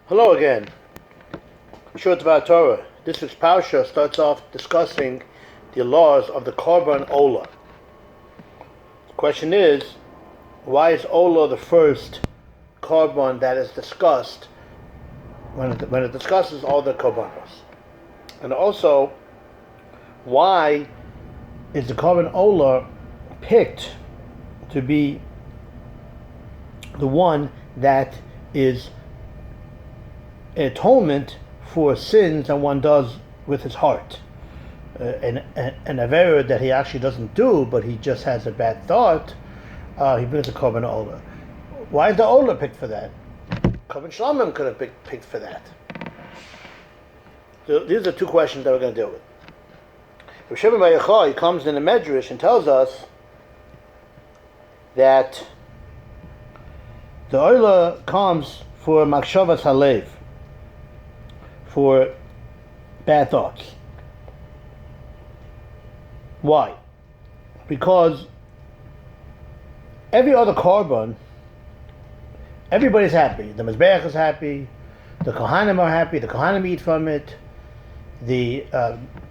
Hello again. Short about Torah. This week's Parsha starts off discussing the laws of the karbon olah. The question is, why is olah the first karbon that is discussed when it discusses all the karbonos? And also, why is the karbon olah picked to be the one that is atonement for sins that one does with his heart, an avera that he actually doesn't do, but he just has a bad thought. He brings a karbon olah. Why is the olah picked for that? Karbon shlomim could have been picked for that. So these are two questions that we're going to deal with. Parshas Vayikra, he comes in the Medrash and tells us that the olah comes for makshavas halev, for bad thoughts. Why? Because every other karbon, everybody's happy. The mizbeach is happy, the kohanim are happy, the kohanim eat from it, the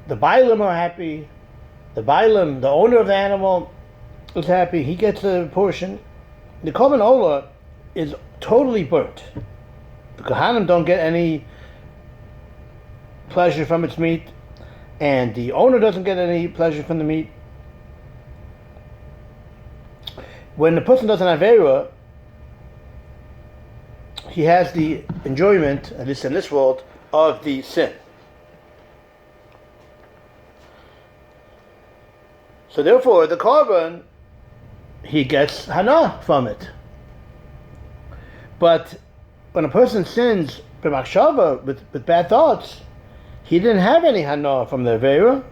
bailim are happy, the bailim, the owner of the animal, is happy, he gets a portion. The karbon olah is totally burnt. The kohanim don't get any pleasure from its meat, and the owner doesn't get any pleasure from the meat. When the person does an avera, he has the enjoyment, at least in this world, of the sin. So therefore, the karbon, he gets hana from it. But when a person sins b'machshava, with bad thoughts, he didn't have any hana from the avera.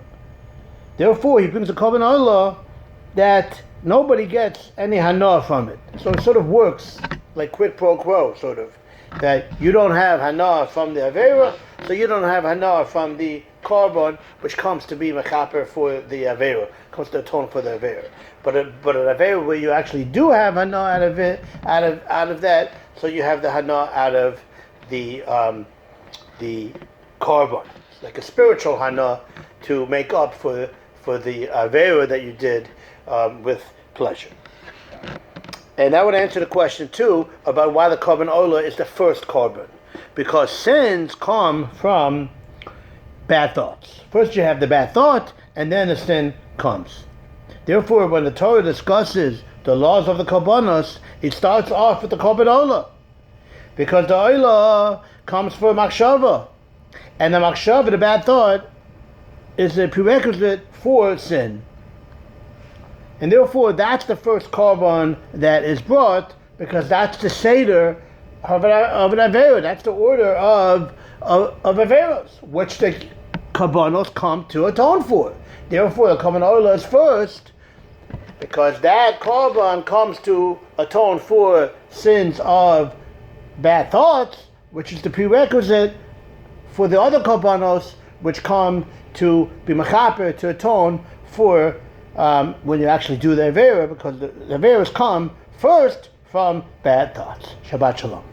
Therefore, he brings a karbon olah that nobody gets any hana from it. So it sort of works like quid pro quo, sort of. That you don't have hana from the avera, so you don't have hana from the karbon, which comes to be mechaper for the avera, comes to atone for the avera. But an avera where you actually do have hana out of it, out of that, so you have the hana out of the karbon. It's like a spiritual hana to make up for the avera that you did with pleasure. And that would answer the question too about why the karbon olah is the first karbon, because sins come from bad thoughts. First you have the bad thought, and then the sin comes. Therefore, when the Torah discusses the laws of the karbonos, it starts off with the karbon olah, because the olah comes for makshava, and the makshava, the bad thought, is a prerequisite for sin. And therefore, that's the first karbon that is brought, because that's the seder of an avera. That's the order of averos, which the karbonos come to atone for. Therefore, the karbon olah is first, because that karbon comes to atone for sins of bad thoughts, which is the prerequisite for the other karbonos, which come to be mechaper, to atone for when you actually do the avera, because the averas come first from bad thoughts. Shabbat Shalom.